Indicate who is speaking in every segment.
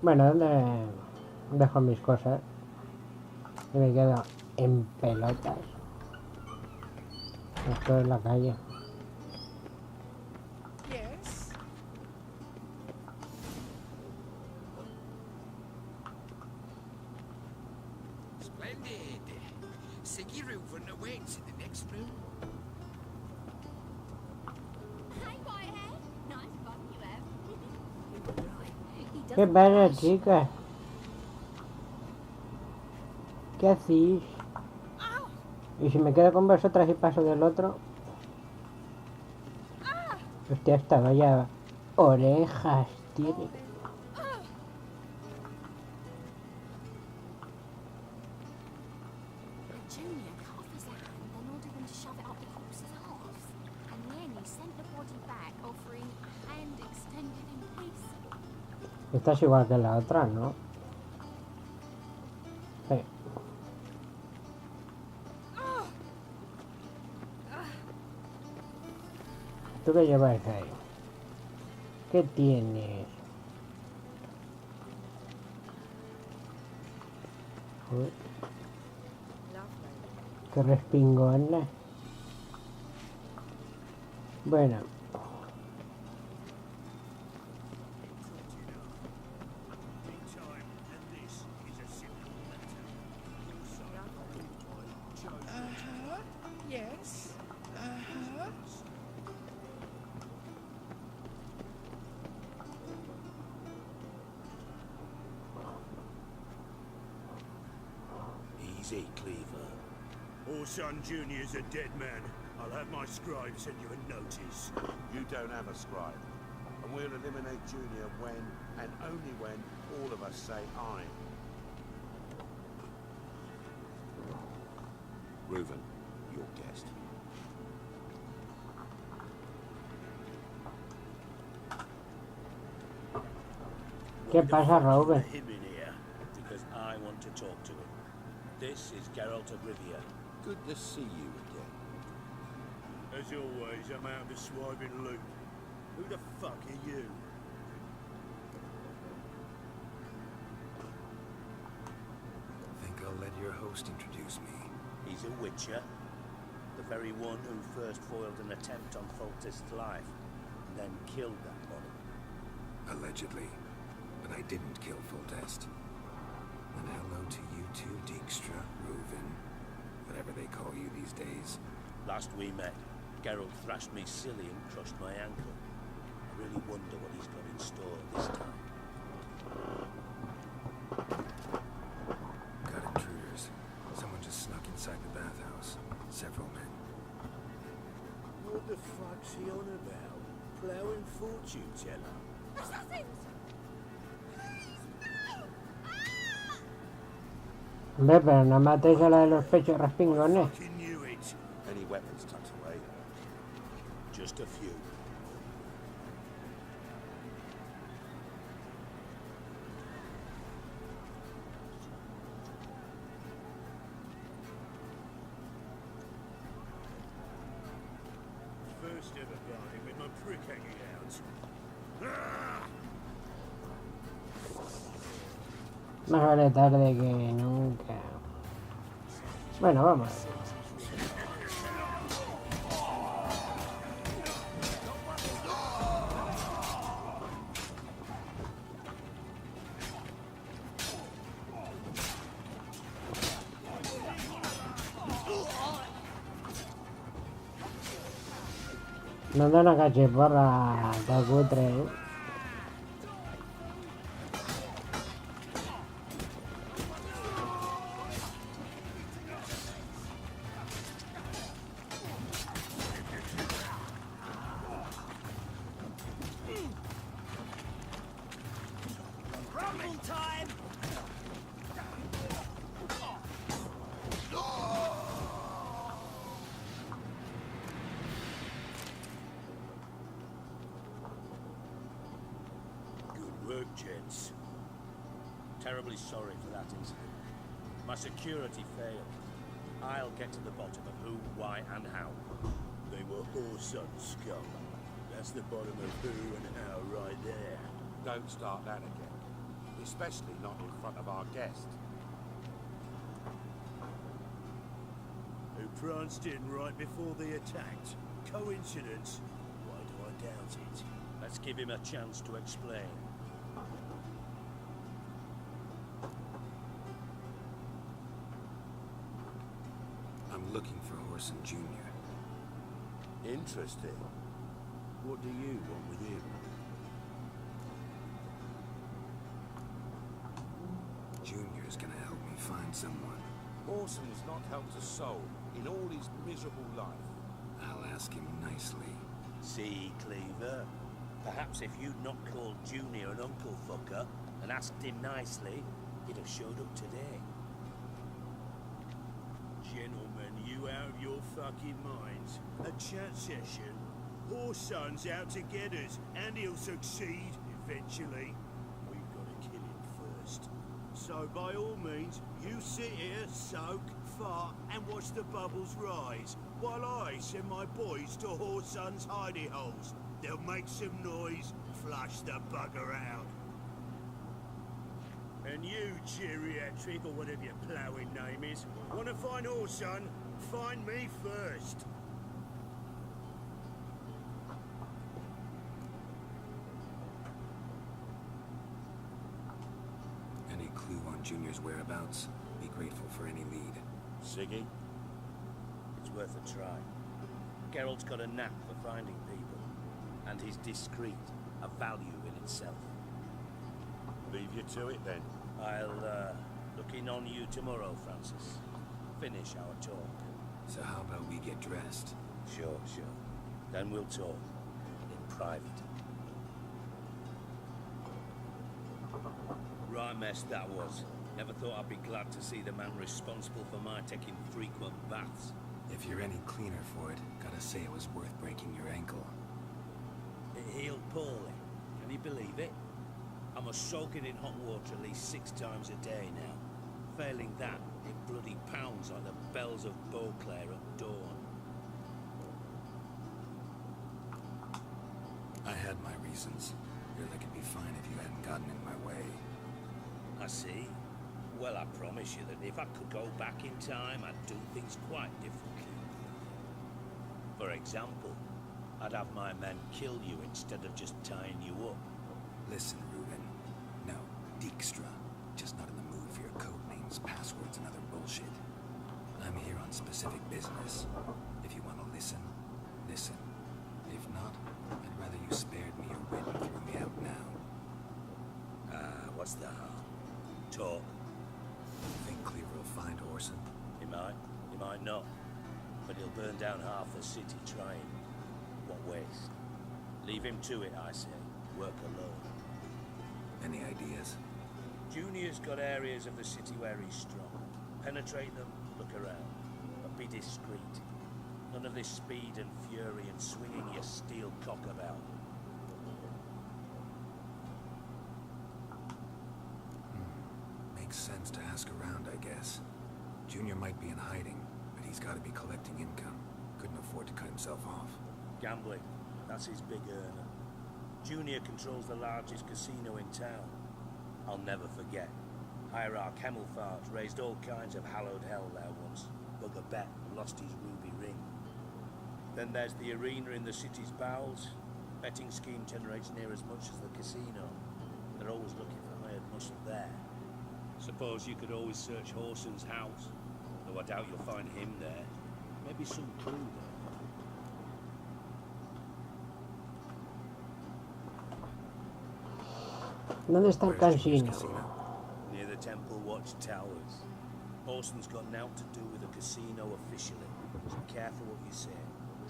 Speaker 1: Bueno, ¿dónde dejo mis cosas? Y me quedo en pelotas. Esto es la calle. ¿Qué pasa, chicas? ¿Qué hacéis? ¿Y si me quedo con vosotras y paso del otro? Hostia, esta vaya orejas tiene. Esta es igual que la otra, ¿no? Sí. ¿Tú qué llevas ahí? ¿Qué tienes? Uy. Qué respingona. Bueno.
Speaker 2: Easy, Cleaver. Orson Jr.'s a dead man. I'll have my scribe send you a notice.
Speaker 3: You don't have a scribe. And we'll eliminate Junior when, and only when, all of us say aye. Reuven, your guest.
Speaker 1: ¿Qué pasa, Reuven?
Speaker 2: Him in here, because I want to talk to him. This is Geralt of Rivia.
Speaker 3: Good to see you again.
Speaker 2: As always, I'm out of swiping loot. Who the fuck are you?
Speaker 4: I think I'll let your host introduce me.
Speaker 2: He's a witcher. The very one who first foiled an attempt on Foltest's life, and then killed that body.
Speaker 4: Allegedly. But I didn't kill Foltest. And hello to you too, Dijkstra, Reuven, whatever they call you these days.
Speaker 2: Last we met, Geralt thrashed me silly and crushed my ankle. I really wonder what he's got in store this time.
Speaker 4: Got intruders. Someone just snuck inside the bathhouse. Several men.
Speaker 2: What the fuck's he on about? Plowing fortune teller?
Speaker 5: Assassins!
Speaker 1: Hombre, pero no matéis a la de los pechos respingones.
Speaker 2: Fucking knew it.
Speaker 3: Any weapons tucked away?
Speaker 2: Just a few. First ever party with my prick hanging out. Ah!
Speaker 1: Más vale tarde que nunca. Bueno, vamos. No da una cachiporra, está cutre, ¿eh?
Speaker 2: Work, gents. Terribly sorry for that incident. My security failed. I'll get to the bottom of who, why, and how. They were Orson scum. That's the bottom of who and how right there.
Speaker 3: don't start that again. Especially not in front of our guest.
Speaker 2: Who pranced in right before they attacked. Coincidence? Why do I doubt it? Let's give him a chance to explain.
Speaker 4: I'm looking for Horson Jr.
Speaker 3: Interesting. What do you want with him?
Speaker 4: Junior's gonna help me find someone.
Speaker 3: Horson's not helped a soul in all his miserable life.
Speaker 4: I'll ask him nicely.
Speaker 2: See, Cleaver? Perhaps if you'd not called Junior an uncle fucker and asked him nicely, he'd have showed up today. Gentlemen, you out of your fucking minds? A chat session? Horson's out to get us, and he'll succeed eventually. We've got to kill him first. So by all means, you sit here, soak, fart, and watch the bubbles rise, while I send my boys to Horson's hidey holes. They'll make some noise, flush the bugger out. And you, geriatric, or whatever your ploughing name is, want to find Horson? Find me first.
Speaker 4: Any clue on Junior's whereabouts? Be grateful for any lead.
Speaker 2: Siggy? It's worth a try. Geralt's got a knack for finding people, and he's discreet, a value in itself.
Speaker 3: Leave you to it then.
Speaker 2: I'll, look in on you tomorrow, Francis. Finish our talk.
Speaker 4: So how about we get dressed?
Speaker 2: Sure. Then we'll talk. In private. Right mess that was. Never thought I'd be glad to see the man responsible for my taking frequent baths.
Speaker 4: If you're any cleaner for it, gotta say it was worth breaking your ankle.
Speaker 2: It healed poorly. Can you believe it? I must soak it in hot water at least 6 times a day now. Failing that, it bloody pounds like the bells of Beauclair at dawn.
Speaker 4: I had my reasons. Feel like it'd be fine if you hadn't gotten in my way.
Speaker 2: I see. Well, I promise you that if I could go back in time, I'd do things quite differently. For example, I'd have my men kill you instead of just tying you up.
Speaker 4: Listen, Reuben. No, Dijkstra. Just not in the mood for your code names, passwords, and other bullshit. I'm here on specific business. If you want to listen, listen. If not, I'd rather you spared me your wit and threw me out now.
Speaker 2: What's the harm? Talk.
Speaker 4: You think Cleaver will find Horson?
Speaker 2: He might not. But he'll burn down half the city trying. What waste? Leave him to it, I say. Work alone.
Speaker 4: Any ideas?
Speaker 2: Junior's got areas of the city where he's strong. Penetrate them, look around. But be discreet. None of this speed and fury and swinging your steel cock about.
Speaker 4: Makes sense to ask around, I guess. Junior might be in hiding, but he's got to be collecting income. Couldn't afford to cut himself off.
Speaker 2: Gambling, that's his big earner. Junior controls the largest casino in town. I'll never forget. Hierarch Hemmelfart raised all kinds of hallowed hell there once. Bugger bet and lost his ruby ring. Then there's the arena in the city's bowels. Betting scheme generates near as much as the casino. They're always looking for hired muscle there. Suppose you could always search Horson's house, though I doubt you'll find him there. Maybe some clue there.
Speaker 1: ¿Dónde está el
Speaker 4: Where's Junior's
Speaker 1: casino?
Speaker 4: casino?
Speaker 2: Near the Temple Watch Towers. Horson's got naught to do with the casino officially, so careful what you say.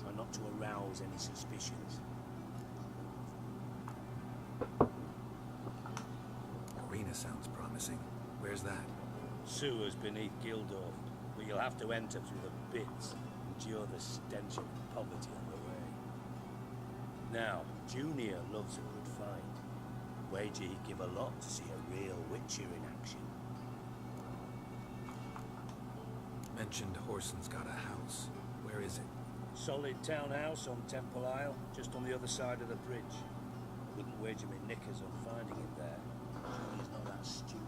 Speaker 2: Try not to arouse any suspicions.
Speaker 4: Arena sounds promising. Where's that?
Speaker 2: Sewers beneath Gildorf, but you'll have to enter through the pits, endure the stench of poverty on the way. Now, Junior loves a good fight. Wager he'd give a lot to see a real Witcher in action.
Speaker 4: Mentioned Horson's got a house. Where is it?
Speaker 2: Solid townhouse on Temple Isle, just on the other side of the bridge. Wouldn't wager me knickers on finding him there. He's not that stupid.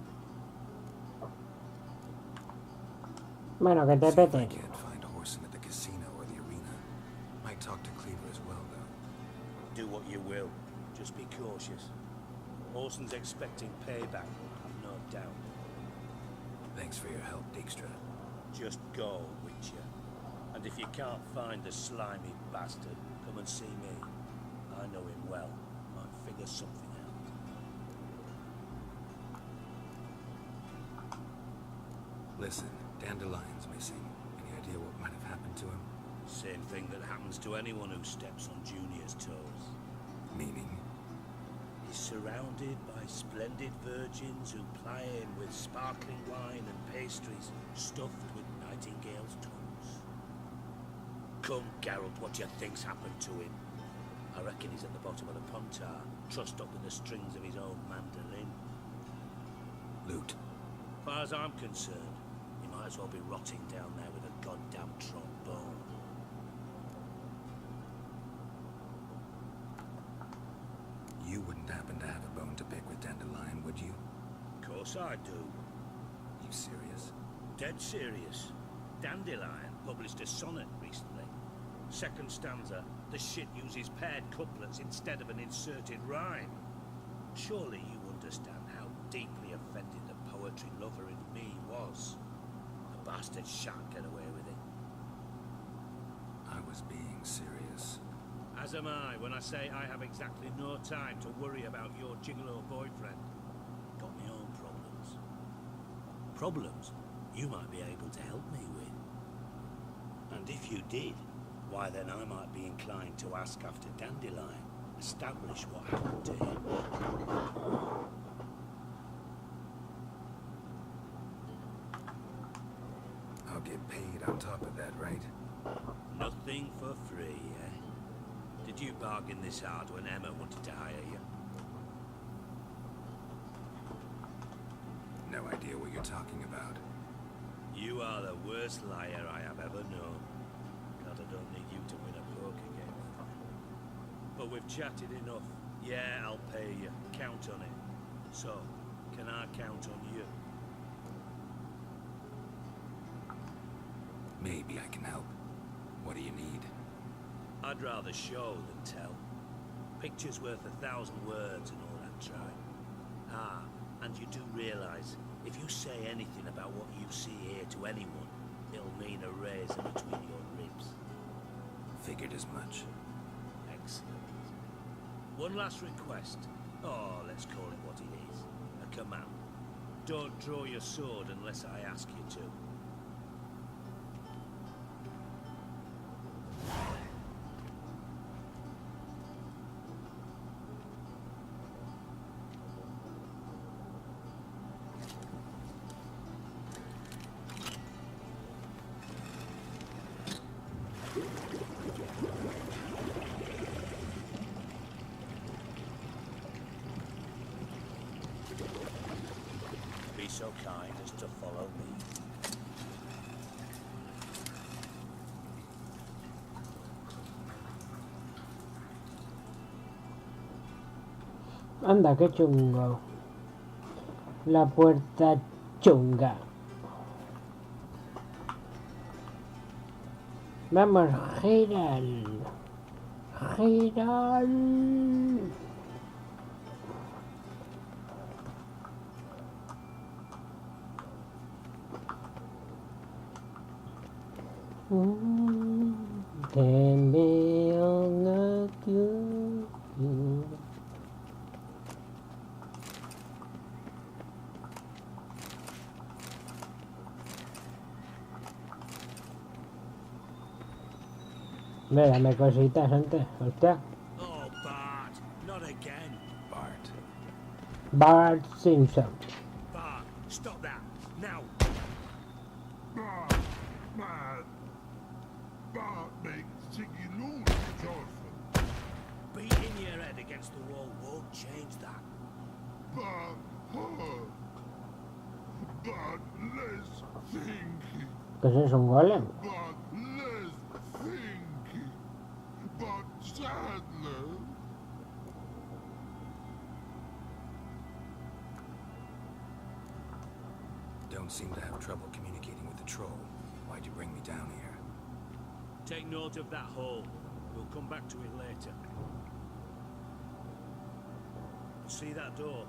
Speaker 1: Bueno, que te
Speaker 4: See if I
Speaker 1: pete.
Speaker 4: can't find Horson at the casino or the arena. Might talk to Cleaver as well, though.
Speaker 2: Do what you will. Just be cautious. Orson's expecting payback, I've no doubt.
Speaker 4: Thanks for your help, Dijkstra.
Speaker 2: Just go, Witcher. And if you can't find the slimy bastard, come and see me. I know him well. Might figure something out.
Speaker 4: Listen, Dandelion's missing. Any idea what might have happened to him?
Speaker 2: Same thing that happens to anyone who steps on Junior's toes.
Speaker 4: Meaning?
Speaker 2: He's surrounded by splendid virgins who ply him with sparkling wine and pastries stuffed with nightingales' tongues. Come, Geralt, what do you think's happened to him? I reckon he's at the bottom of the Pontar, trussed up in the strings of his own mandolin.
Speaker 4: Loot.
Speaker 2: As far as I'm concerned, he might as well be rotting down there with a goddamn trombone.
Speaker 4: You wouldn't happen to have a bone to pick with Dandelion, would you?
Speaker 2: Of course I do.
Speaker 4: You serious?
Speaker 2: Dead serious. Dandelion published a sonnet recently. Second stanza, the shit uses paired couplets instead of an inserted rhyme. Surely you understand how deeply offended the poetry lover in me was. The bastard shan't get away with it.
Speaker 4: I was being serious.
Speaker 2: As am I when I say I have exactly no time to worry about your gigolo boyfriend. Got my own problems. Problems you might be able to help me with. And if you did, why then I might be inclined to ask after Dandelion, establish what happened to him.
Speaker 4: I'll get paid on top of that, right?
Speaker 2: Nothing for free, eh? Did you bargain this hard when Emma wanted to hire you?
Speaker 4: No idea what you're talking about.
Speaker 2: You are the worst liar I have ever known. God, I don't need you to win a poker game with me. But we've chatted enough. Yeah, I'll pay you. Count on it. So, can I count on you?
Speaker 4: Maybe I can help. What do you need?
Speaker 2: I'd rather show than tell. Picture's worth 1,000 words and all that tribe. Ah, and you do realize, if you say anything about what you see here to anyone, it'll mean a razor between your ribs.
Speaker 4: Figured as much.
Speaker 2: Excellent. One last request. Oh, let's call it what it is. A command. Don't draw your sword unless I ask you to. Be so kind as to follow me.
Speaker 1: Anda, qué chungo. La puerta chunga. Vamos, Giral. Giral. Te veo aquí. Ve, dame cositas antes, hostia.
Speaker 2: Oh, Bart, not again.
Speaker 4: Bart.
Speaker 1: Bart Simpson.
Speaker 2: Bart, stop that. Now.
Speaker 3: Bart, man. Bart makes Ziggy lose Johnson.
Speaker 2: Beating your head against the wall won't change that.
Speaker 3: Bart hurt. Bart less thinky.
Speaker 1: ¿Qué es eso, un golem?
Speaker 3: Bart less thinky. Bart Sadler.
Speaker 4: don't seem to have trouble communicating with the troll. Why'd you bring me down here?
Speaker 2: Take note of that hole. We'll come back to it later. See that door?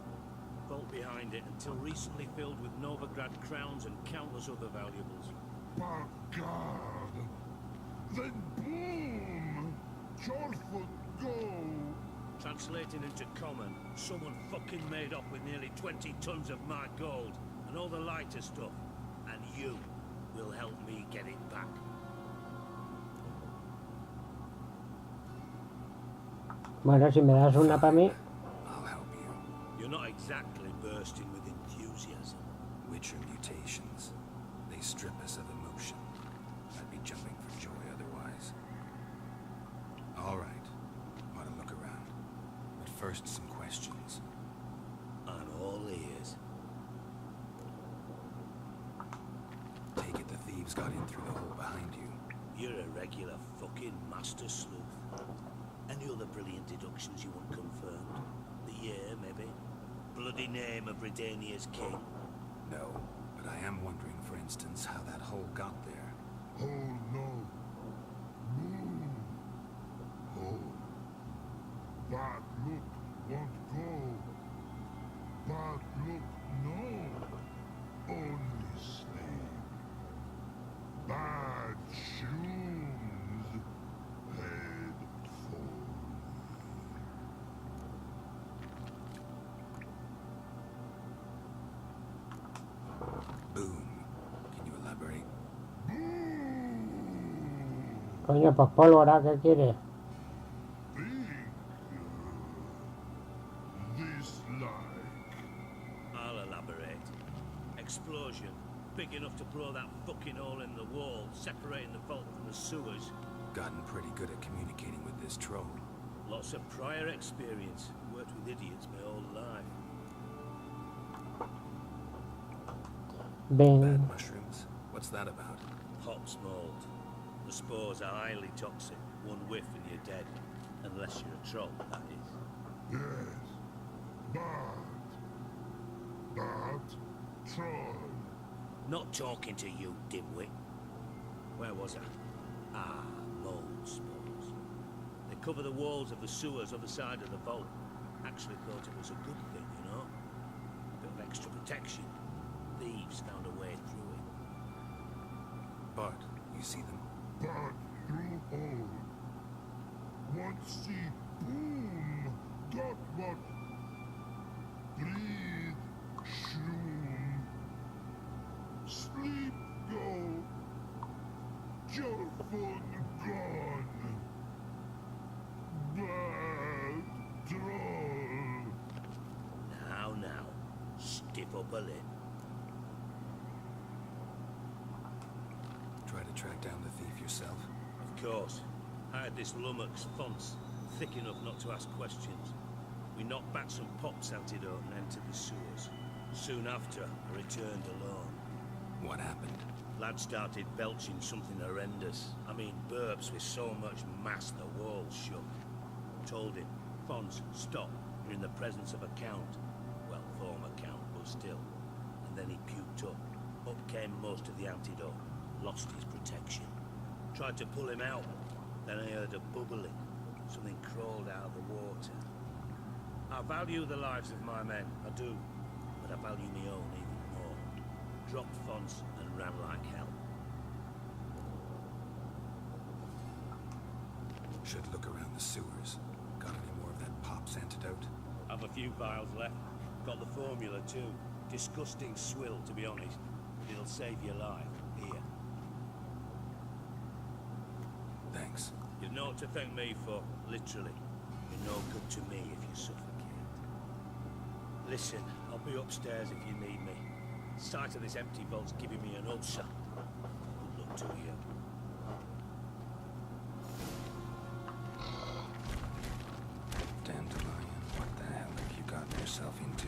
Speaker 2: Vault behind it, until recently filled with Novigrad crowns and countless other valuables.
Speaker 5: By God! Then boom! Jorfoot go!
Speaker 2: Translating into common, someone fucking made off with nearly 20 tons of my gold, and all the lighter stuff. And you will help me get it back.
Speaker 1: Bueno, si me das una para mí.
Speaker 4: I'll help you.
Speaker 2: You're not exactly bursting with enthusiasm.
Speaker 4: Witcher mutations. They strip us of emotion. I'd be jumping for joy otherwise. All right. Want to look around. But first, some questions.
Speaker 2: I'm all ears.
Speaker 4: Take it the thieves got in through the hole behind you.
Speaker 2: You're a regular fucking master sleuth. Any other brilliant deductions you want confirmed? The year, maybe? Bloody name of Redania's king?
Speaker 4: No, but I am wondering, for instance, how that hole got there.
Speaker 5: Oh no. Boom. Oh. Bad look won't go. Bad look no. Only slave. Bad shoes. Head full.
Speaker 4: Boom. Can you elaborate?
Speaker 1: Coño, pues pólvora, ¿qué quieres?
Speaker 5: This like.
Speaker 2: I'll elaborate. Explosion. Big enough to blow that fucking hole in the wall, separating the vault from the sewers.
Speaker 4: Gotten pretty good at communicating with this troll.
Speaker 2: Lots of prior experience. Worked with idiots my whole life.
Speaker 1: Ven.
Speaker 4: Bad mushrooms? What's that about?
Speaker 2: Hops mold. The spores are highly toxic. One whiff and you're dead. Unless you're a troll, that is.
Speaker 5: Yes. Bad. Bad troll.
Speaker 2: Not talking to you, dimwit. Where was I? Ah, mold spores. They cover the walls of the sewers other side of the vault. Actually thought it was a good thing, you know? A bit of extra protection. Thieves found a way through it.
Speaker 4: Bart, you see them?
Speaker 5: Bad through hole. Once see boom. Got what? Breathe. Shroom. Sleep go. Jorfun gone. Bad troll.
Speaker 2: Now. Stiff up a lip.
Speaker 4: Try to track down the thief yourself?
Speaker 2: Of course. I had this lummox fonts, thick enough not to ask questions. We knocked back some pops antidote and entered the sewers. Soon after, I returned alone.
Speaker 4: What happened?
Speaker 2: Lad started belching something horrendous. I mean, burps with so much mass the walls shook. Told him, Fons, stop. You're in the presence of a count. Well, former count, but still. And then he puked up. Up came most of the antidote. Lost his protection. Tried to pull him out. Then I heard a bubbling. Something crawled out of the water. I value the lives of my men, I do. But I value my own even more. Dropped Fons and ran like hell.
Speaker 4: Should look around the sewers. Got any more of that pop's antidote?
Speaker 2: I've a few vials left. Got the formula too. Disgusting swill, to be honest. But it'll save your life. Here.
Speaker 4: Thanks.
Speaker 2: You've naught to thank me for, literally. You're no good to me if you suffocate. Listen, I'll be upstairs if you need me. Sight of this empty vault's giving me an ulcer. Good luck to you.
Speaker 4: Dandelion, what the hell have you gotten yourself into?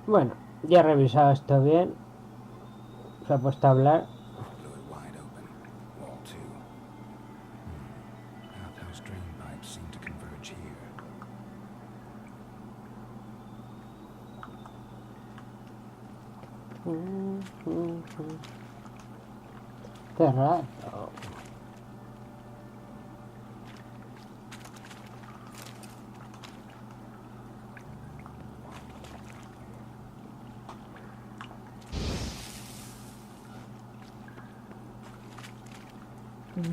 Speaker 1: Bueno, ya he revisado esto bien. Se ha puesto a hablar.
Speaker 4: Blew it wide open. Wall 2. Outhouse drain pipes seem to converge here.
Speaker 1: Qué rato.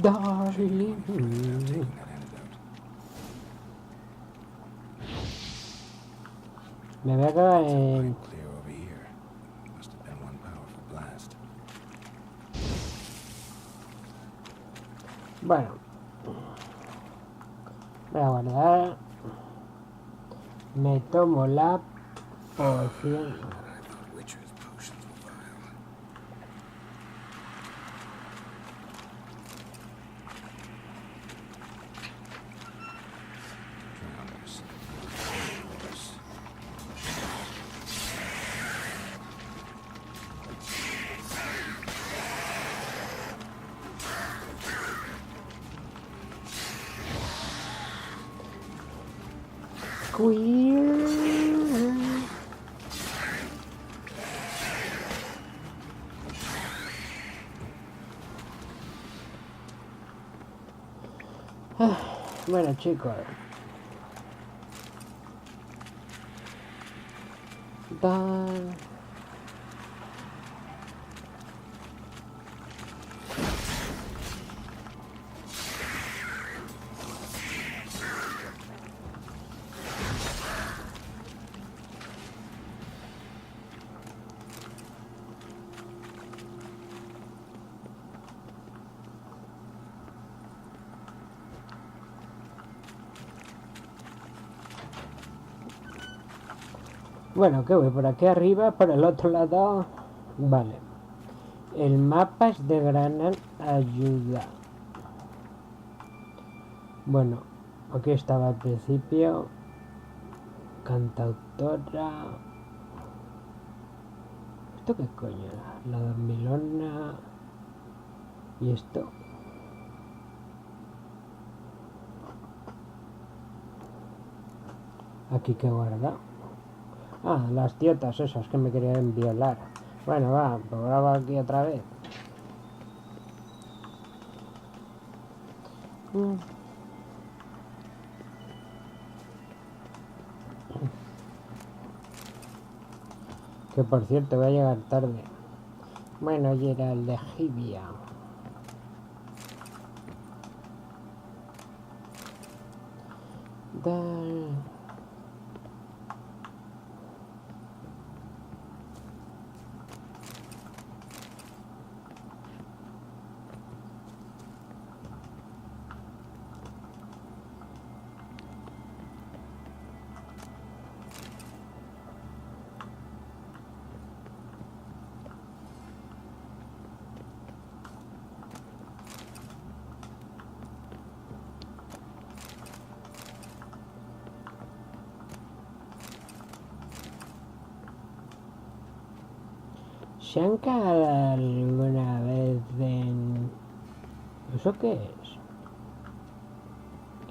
Speaker 1: Darling.
Speaker 4: Taking that antidote.
Speaker 1: Me voy a quedar en...
Speaker 4: Quite clear over here. Must have been one powerful blast.
Speaker 1: Bueno. Voy a guardar. Me tomo la poción.
Speaker 4: I thought witchers' potions were vile. Drowners. Drowners.
Speaker 1: Queer. Bueno, chicos. Dan. Bueno, que voy por aquí arriba, por el otro lado. Vale. El mapa es de gran ayuda. Bueno, aquí estaba al principio. Cantautora. ¿Esto qué coño era? La dormilona. ¿Y esto? Aquí que guarda. Ah, las tiotas esas que me querían violar. Bueno, va, pues grabo aquí otra vez. Que por cierto, voy a llegar tarde. Bueno, y era el de Jibia. ¿Se han cagado alguna vez en... ¿Eso qué es?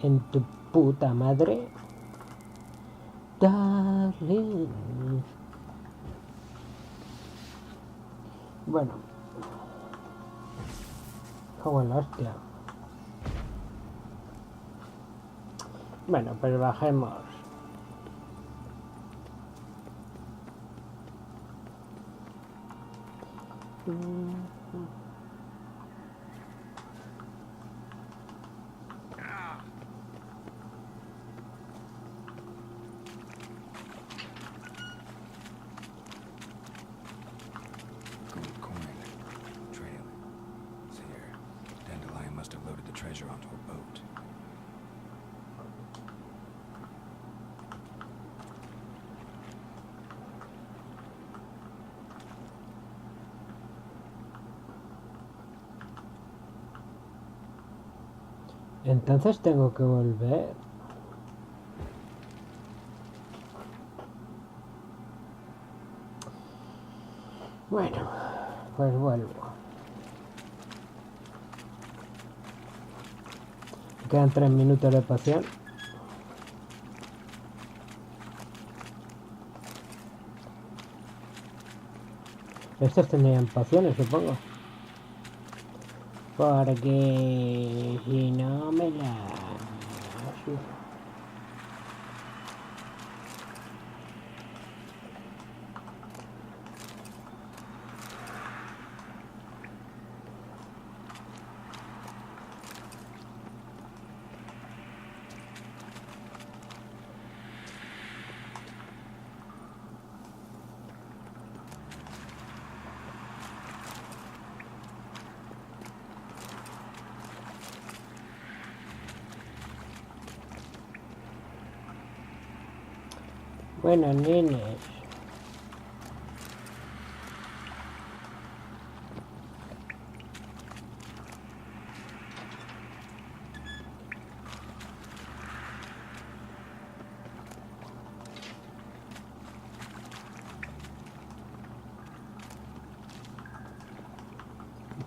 Speaker 1: ¿En tu puta madre? Darling. Bueno. Como la hostia. Bueno, pues bajemos.
Speaker 4: Gold coin. Trail. See here. Dandelion must have loaded the treasure onto a boat.
Speaker 1: Entonces tengo que volver. Bueno, pues vuelvo. Quedan 3 minutos de poción. Estos tendrían pociones, supongo. Porque si no me la... Bueno, nenes.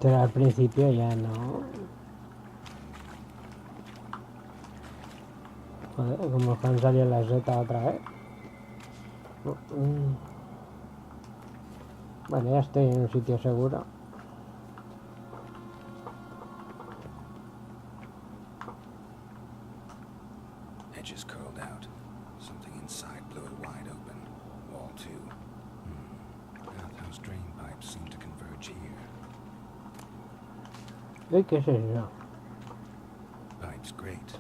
Speaker 1: Pero al principio ya no. Joder, como que han salido las setas otra vez. Bueno, ya estoy en un sitio seguro.
Speaker 4: Edges curled out. Something inside blew it wide open. Wall too. Bathhouse drain pipes seem to converge here.
Speaker 1: Uy, ¿qué es eso?
Speaker 4: Pipes great.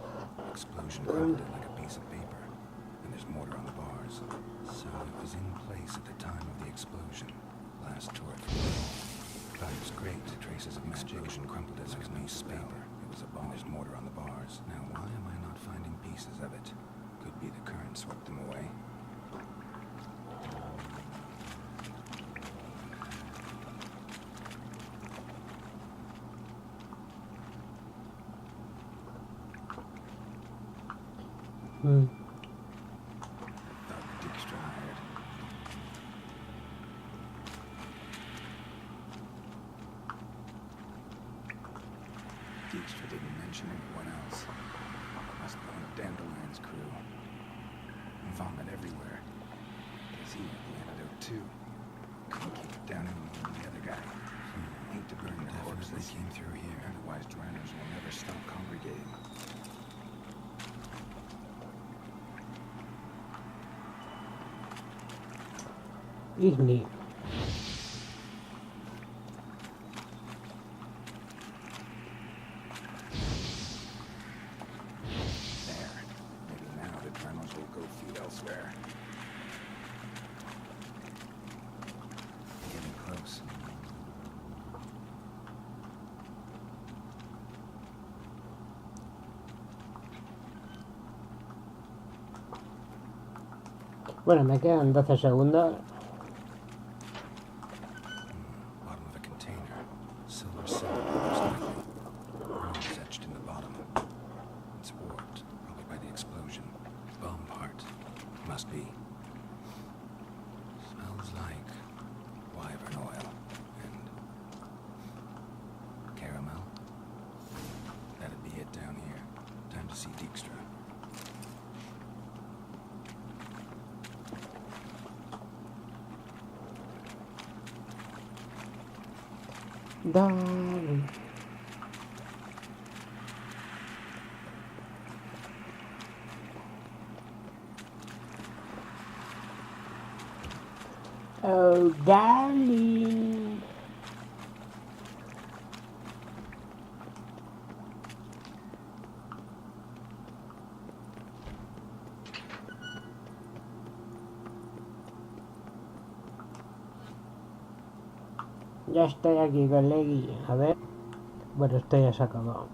Speaker 4: Explosion crumbled it like a piece of paper. And there's mortar on the bars. So it was in place at the time of the explosion. Last tore it from the wall. Pipes great. Traces of explosion crumpled it like a piece of paper. It was a bomb. There's mortar on the bars. Now why am I not finding pieces of it? Could be the current swept them away. Dijkstra hired. Dijkstra didn't mention anyone else. Must be one of Dandelion's crew. Vomit everywhere. Is he had the antidote too? Couldn't keep it down any more than the other guy. Hate to burn their corpses. They came through here. Otherwise, drowners will never stop congregating.
Speaker 1: Disney.
Speaker 4: There. Maybe now the drowners will go feed elsewhere. Getting close.
Speaker 1: Bueno, me quedan 12 segundos.
Speaker 4: Bottom of a container. Silver cylinder, most likely. Runes etched in the bottom. It's warped, probably by the explosion. Bomb part. Must be. Smells like wyvern oil and caramel. That'd be it down here. Time to see Dijkstra.
Speaker 1: Dale. Oh, darling. Ya estoy aquí, colegui. A ver. Bueno, esto ya se ha acabado.